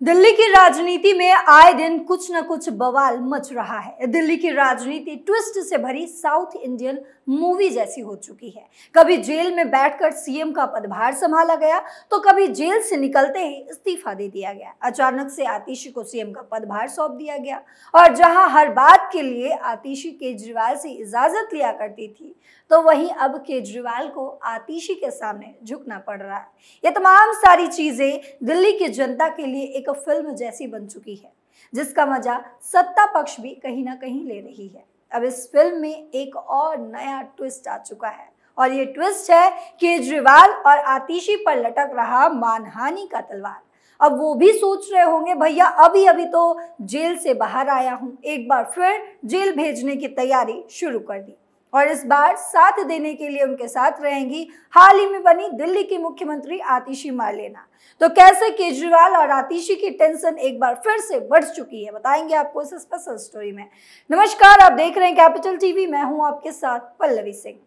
दिल्ली की राजनीति में आए दिन कुछ न कुछ बवाल मच रहा है। दिल्ली की राजनीति ट्विस्ट से भरी साउथ इंडियन मूवी जैसी हो चुकी है। कभी जेल में बैठकर सीएम का पदभार संभाला गया तो कभी जेल से निकलते ही इस्तीफा दे दिया गया। अचानक से आतिशी को सीएम का पदभार सौंप दिया गया और जहां हर बात के लिए आतिशी केजरीवाल से इजाजत लिया करती थी, तो वहीं अब केजरीवाल को आतिशी के सामने झुकना पड़ रहा है। ये तमाम सारी चीजें दिल्ली की जनता के लिए एक फिल्म जैसी बन चुकी है, जिसका मजा सत्ता पक्ष भी कहीं ना कहीं ले रही है। अब इस फिल्म में एक और नया ट्विस्ट आ चुका है और ये ट्विस्ट है केजरीवाल और आतिशी पर लटक रहा मानहानि का तलवार। अब वो भी सोच रहे होंगे, भैया अभी अभी तो जेल से बाहर आया हूं, एक बार फिर जेल भेजने की तैयारी शुरू कर दी। और इस बार साथ देने के लिए उनके साथ रहेंगी हाल ही में बनी दिल्ली की मुख्यमंत्री आतिशी मार्लेना। तो कैसे केजरीवाल और आतिशी की टेंशन एक बार फिर से बढ़ चुकी है, बताएंगे आपको इस स्पेशल स्टोरी में। नमस्कार, आप देख रहे हैं कैपिटल टीवी, मैं हूं आपके साथ पल्लवी सिंह।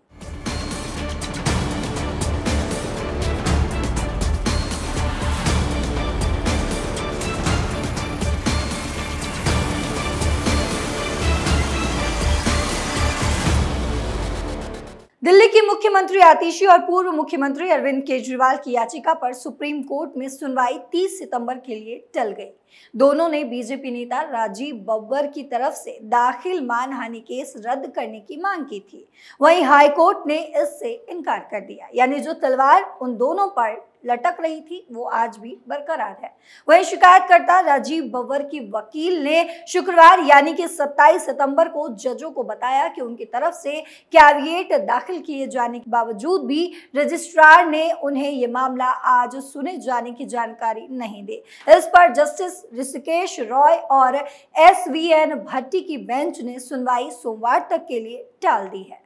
दिल्ली की मुख्यमंत्री आतिशी और पूर्व मुख्यमंत्री अरविंद केजरीवाल की याचिका पर सुप्रीम कोर्ट में सुनवाई 30 सितंबर के लिए टल गई। दोनों ने बीजेपी नेता राजीव बब्बर की तरफ से दाखिल मानहानि केस रद्द करने की मांग की थी। वहीं हाई कोर्ट ने इससे इनकार कर दिया, यानी जो तलवार उन दोनों पर लटक रही थी वो आज भी बरकरार है। वहीं शिकायतकर्ता राजीव बब्बर की वकील ने शुक्रवार यानी कि 27 सितंबर को जजों को बताया कि उनकी तरफ से कैविएट दाखिल किए जाने के बावजूद भी रजिस्ट्रार ने उन्हें ये मामला आज सुने जाने की जानकारी नहीं दी। इस पर जस्टिस ऋषिकेश रॉय और SVN भट्टी की बेंच ने सुनवाई सोमवार तक के लिए टाल दी है।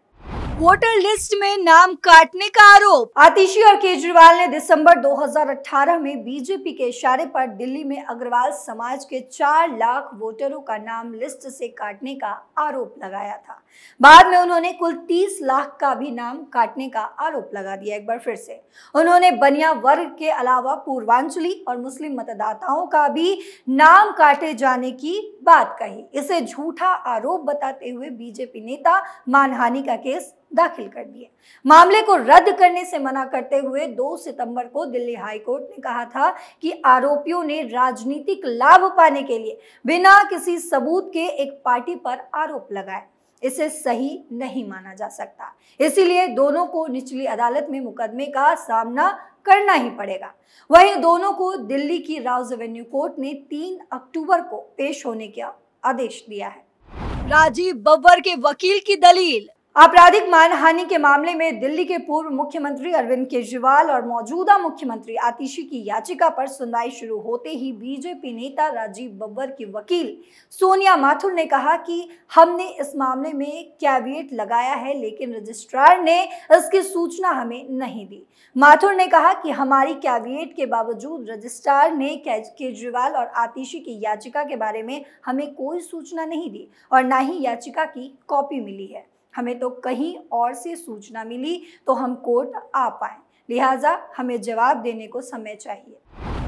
वोटर लिस्ट में नाम काटने का आरोप। आतिशी और केजरीवाल ने दिसंबर 2018 में बीजेपी के इशारे पर दिल्ली में अग्रवाल समाज के 4 लाख वोटरों का नाम लिस्ट से काटने का आरोप लगाया था। बाद में उन्होंने कुल 30 लाख का भी नाम काटने का आरोप लगा दिया। एक बार फिर से उन्होंने बनिया वर्ग के अलावा पूर्वांचली और मुस्लिम मतदाताओं का भी नाम काटे जाने की बात कही। इसे झूठा आरोप बताते हुए बीजेपी नेता मानहानि का केस दाखिल कर दिए। मामले को रद्द करने से मना करते हुए 2 सितंबर को दिल्ली हाई कोर्ट ने कहा था कि आरोपियों ने राजनीतिक लाभ पाने के लिए बिना किसी सबूत के एक पार्टी पर आरोप लगाए। इसे सही नहीं माना जा सकता, इसीलिए दोनों को निचली अदालत में मुकदमे का सामना करना ही पड़ेगा। वहीं दोनों को दिल्ली की राउज एवेन्यू कोर्ट ने 3 अक्टूबर को पेश होने का आदेश दिया है। राजीव बब्बर के वकील की दलील। आपराधिक मानहानि के मामले में दिल्ली के पूर्व मुख्यमंत्री अरविंद केजरीवाल और मौजूदा मुख्यमंत्री आतिशी की याचिका पर सुनवाई शुरू होते ही बीजेपी नेता राजीव बब्बर की वकील सोनिया माथुर ने कहा कि हमने इस मामले में कैविएट लगाया है, लेकिन रजिस्ट्रार ने इसकी सूचना हमें नहीं दी। माथुर ने कहा कि हमारी कैविएट के बावजूद रजिस्ट्रार ने केजरीवाल और आतिशी की याचिका के बारे में हमें कोई सूचना नहीं दी और न ही याचिका की कॉपी मिली है। हमें तो कहीं और से सूचना मिली तो हम कोर्ट आ पाए, लिहाजा हमें जवाब देने को समय चाहिए।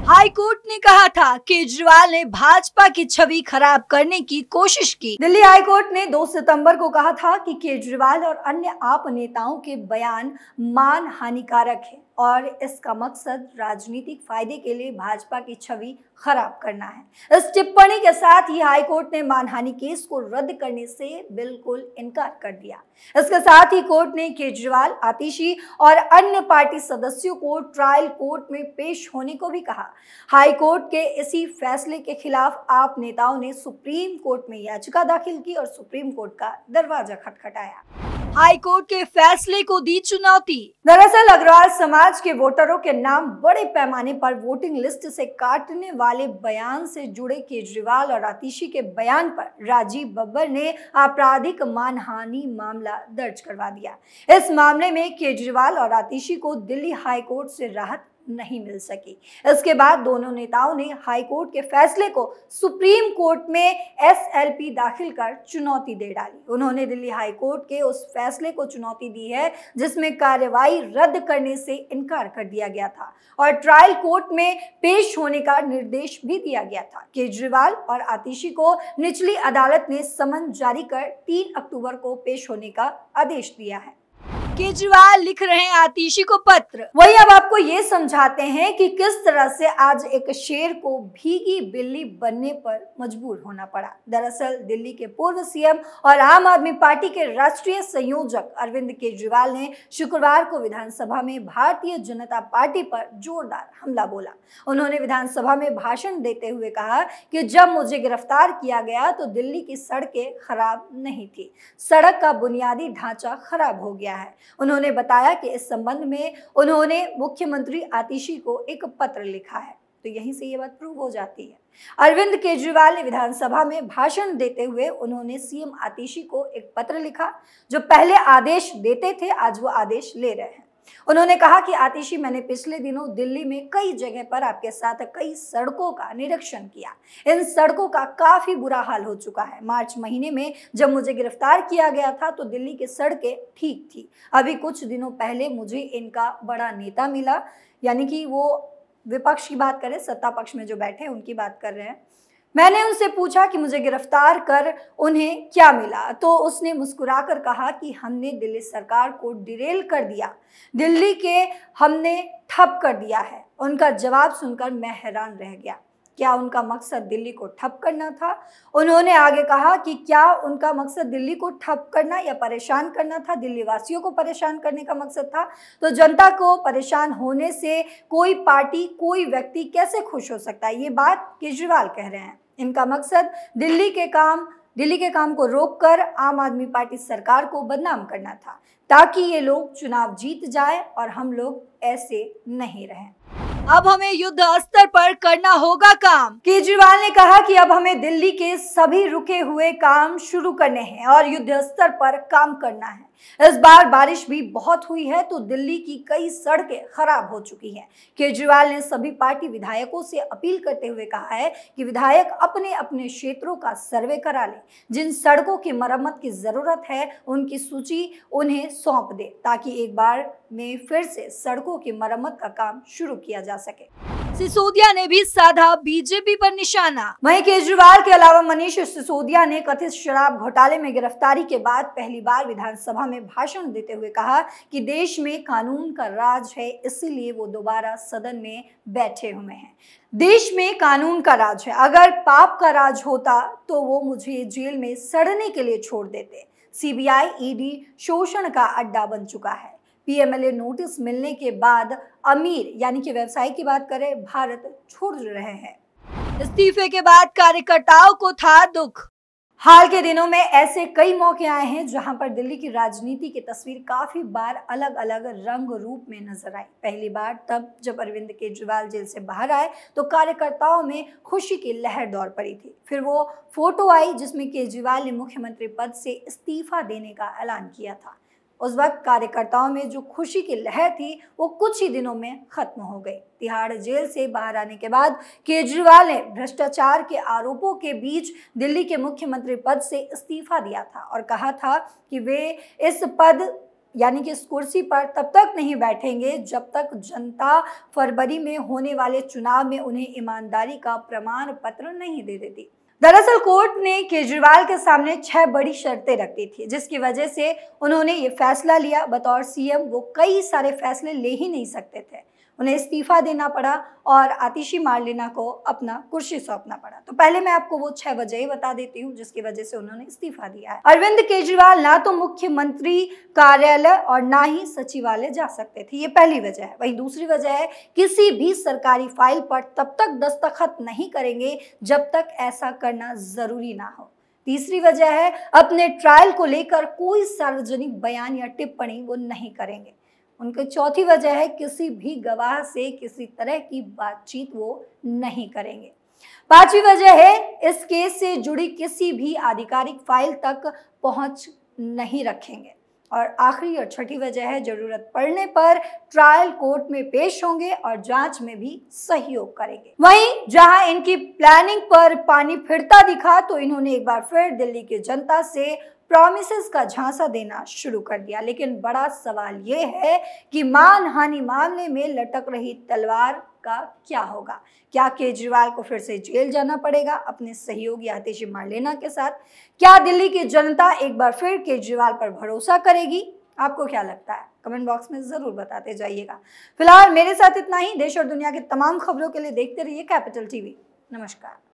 हाई कोर्ट ने कहा था केजरीवाल ने भाजपा की छवि खराब करने की कोशिश की। दिल्ली हाई कोर्ट ने 2 सितंबर को कहा था कि केजरीवाल और अन्य आप नेताओं के बयान मान हानिकारक है और इसका मकसद राजनीतिक फायदे के लिए भाजपा की छवि खराब करना है। इस टिप्पणी के साथ ही हाई कोर्ट ने मानहानि केस को रद्द करने से बिल्कुल इनकार कर दिया। इसके साथ ही कोर्ट ने केजरीवाल, आतिशी और अन्य पार्टी सदस्यों को ट्रायल कोर्ट में पेश होने को भी कहा। हाई कोर्ट के इसी फैसले के खिलाफ आप नेताओं ने सुप्रीम कोर्ट में याचिका दाखिल की और सुप्रीम कोर्ट का दरवाजा खटखटाया। हाई कोर्ट के फैसले को दी चुनौती। दरअसल अग्रवाल समाज के वोटरों के नाम बड़े पैमाने पर वोटिंग लिस्ट से काटने वाले बयान से जुड़े केजरीवाल और आतिशी के बयान पर राजीव बब्बर ने आपराधिक मानहानि मामला दर्ज करवा दिया। इस मामले में केजरीवाल और आतिशी को दिल्ली हाई कोर्ट से राहत नहीं मिल सकी। इसके बाद दोनों नेताओं ने हाई कोर्ट के फैसले को सुप्रीम कोर्ट में एसएलपी दाखिल कर चुनौती दे डाली। उन्होंने दिल्ली हाई कोर्ट के उस फैसले को चुनौती दी है जिसमें कार्रवाई रद्द करने से इनकार कर दिया गया था और ट्रायल कोर्ट में पेश होने का निर्देश भी दिया गया था। केजरीवाल और आतिशी को निचली अदालत ने समन जारी कर 3 अक्टूबर को पेश होने का आदेश दिया है। केजरीवाल लिख रहे हैं आतिशी को पत्र। वही अब आपको ये समझाते हैं कि किस तरह से आज एक शेर को भीगी बिल्ली बनने पर मजबूर होना पड़ा। दरअसल दिल्ली के पूर्व सीएम और आम आदमी पार्टी के राष्ट्रीय संयोजक अरविंद केजरीवाल ने शुक्रवार को विधानसभा में भारतीय जनता पार्टी पर जोरदार हमला बोला। उन्होंने विधानसभा में भाषण देते हुए कहा कि जब मुझे गिरफ्तार किया गया तो दिल्ली की सड़कें खराब नहीं थी, सड़क का बुनियादी ढांचा खराब हो गया है। उन्होंने बताया कि इस संबंध में उन्होंने मुख्यमंत्री आतिशी को एक पत्र लिखा है। तो यहीं से ये बात प्रूव हो जाती है। अरविंद केजरीवाल ने विधानसभा में भाषण देते हुए उन्होंने सीएम आतिशी को एक पत्र लिखा। जो पहले आदेश देते थे आज वो आदेश ले रहे हैं। उन्होंने कहा कि आतिशी, मैंने पिछले दिनों दिल्ली में कई जगह पर आपके साथ कई सड़कों का निरीक्षण किया। इन सड़कों का काफी बुरा हाल हो चुका है। मार्च महीने में जब मुझे गिरफ्तार किया गया था तो दिल्ली की सड़कें ठीक थी। अभी कुछ दिनों पहले मुझे इनका बड़ा नेता मिला, यानी कि वो विपक्ष की बात करें, सत्ता पक्ष में जो बैठे हैं उनकी बात कर रहे हैं। मैंने उनसे पूछा कि मुझे गिरफ्तार कर उन्हें क्या मिला, तो उसने मुस्कुराकर कहा कि हमने दिल्ली सरकार को डिरेल कर दिया, दिल्ली के हमने ठप कर दिया है। उनका जवाब सुनकर मैं हैरान रह गया। क्या उनका मकसद दिल्ली को ठप करना था? उन्होंने आगे कहा कि क्या उनका मकसद दिल्ली को ठप करना या परेशान करना था? दिल्ली वासियों को परेशान करने का मकसद था। तो जनता को परेशान होने से कोई पार्टी, कोई व्यक्ति कैसे खुश हो सकता है? ये बात केजरीवाल कह रहे हैं। इनका मकसद दिल्ली के काम को रोककर आम आदमी पार्टी सरकार को बदनाम करना था, ताकि ये लोग चुनाव जीत जाए और हम लोग ऐसे नहीं रहें। अब हमें युद्ध स्तर पर करना होगा काम। केजरीवाल ने कहा कि अब हमें दिल्ली के सभी रुके हुए काम शुरू करने हैं और युद्ध स्तर पर काम करना है। इस बार बारिश भी बहुत हुई है तो दिल्ली की कई सड़कें खराब हो चुकी हैं। केजरीवाल ने सभी पार्टी विधायकों से अपील करते हुए कहा है कि विधायक अपने अपने क्षेत्रों का सर्वे करा लें। जिन सड़कों की मरम्मत की जरूरत है उनकी सूची उन्हें सौंप दे, ताकि एक बार में फिर से सड़कों की मरम्मत का काम शुरू किया जा सके। सिसोदिया ने भी साधा बीजेपी पर निशाना। वहीं केजरीवाल के अलावा मनीष सिसोदिया ने कथित शराब घोटाले में गिरफ्तारी के बाद पहली बार विधानसभा में भाषण देते हुए कहा कि देश में कानून का राज है, इसीलिए वो दोबारा सदन में बैठे हुए हैं। देश में कानून का राज है, अगर पाप का राज होता तो वो मुझे जेल में सड़ने के लिए छोड़ देते। सीबीआई, ईडी शोषण का अड्डा बन चुका है। पीएमएलए नोटिस मिलने के बाद अमीर यानी कि व्यवसायी की बात करें, भारत छोड़ रहे हैं। इस्तीफे के बाद कार्यकर्ताओं को था दुख। हाल के दिनों में ऐसे कई मौके आए हैं जहां पर दिल्ली की राजनीति की तस्वीर काफी बार अलग अलग रंग रूप में नजर आई। पहली बार तब जब अरविंद केजरीवाल जेल से बाहर आए तो कार्यकर्ताओं में खुशी की लहर दौड़ पड़ी थी। फिर वो फोटो आई जिसमें केजरीवाल ने मुख्यमंत्री पद से इस्तीफा देने का ऐलान किया था। उस वक्त कार्यकर्ताओं में जो खुशी की लहर थी वो कुछ ही दिनों में खत्म हो गई। तिहाड़ जेल से बाहर आने के बाद केजरीवाल ने भ्रष्टाचार के आरोपों के बीच दिल्ली के मुख्यमंत्री पद से इस्तीफा दिया था और कहा था कि वे इस पद यानी कि इस कुर्सी पर तब तक नहीं बैठेंगे जब तक जनता फरवरी में होने वाले चुनाव में उन्हें ईमानदारी का प्रमाण पत्र नहीं दे देती। दरअसल कोर्ट ने केजरीवाल के सामने 6 बड़ी शर्तें रखी थी, जिसकी वजह से उन्होंने ये फैसला लिया। बतौर सीएम वो कई सारे फैसले ले ही नहीं सकते थे, उन्हें इस्तीफा देना पड़ा और आतिशी मार्लेना को अपना कुर्सी सौंपना पड़ा। तो पहले मैं आपको वो 6 वजह बता देती हूँ जिसकी वजह से उन्होंने इस्तीफा दिया है। अरविंद केजरीवाल ना तो मुख्यमंत्री कार्यालय और ना ही सचिवालय जा सकते थे, ये पहली वजह है। वहीं दूसरी वजह है किसी भी सरकारी फाइल पर तब तक दस्तखत नहीं करेंगे जब तक ऐसा करना जरूरी ना हो। तीसरी वजह है अपने ट्रायल को लेकर कोई सार्वजनिक बयान या टिप्पणी वो नहीं करेंगे। उनकी चौथी वजह है किसी भी गवाह से किसी तरह की बातचीत वो नहीं करेंगे। पांचवी वजह है इस केस से जुड़ी किसी भी आधिकारिक फाइल तक पहुंच नहीं रखेंगे। और आखिरी और छठी वजह है, जरूरत पड़ने पर ट्रायल कोर्ट में पेश होंगे और जांच में भी सहयोग करेंगे। वहीं जहां इनकी प्लानिंग पर पानी फिरता दिखा तो इन्होंने एक बार फिर दिल्ली की जनता से प्रॉमिसेस का झांसा देना शुरू कर दिया। लेकिन बड़ा सवाल ये है कि मानहानि मामले में लटक रही तलवार का क्या होगा? क्या केजरीवाल को फिर से जेल जाना पड़ेगा अपने सहयोगी आतिशी मार्लेना के साथ? क्या दिल्ली की जनता एक बार फिर केजरीवाल पर भरोसा करेगी? आपको क्या लगता है? कमेंट बॉक्स में जरूर बताते जाइएगा। फिलहाल मेरे साथ इतना ही। देश और दुनिया की तमाम खबरों के लिए देखते रहिए कैपिटल टीवी। नमस्कार।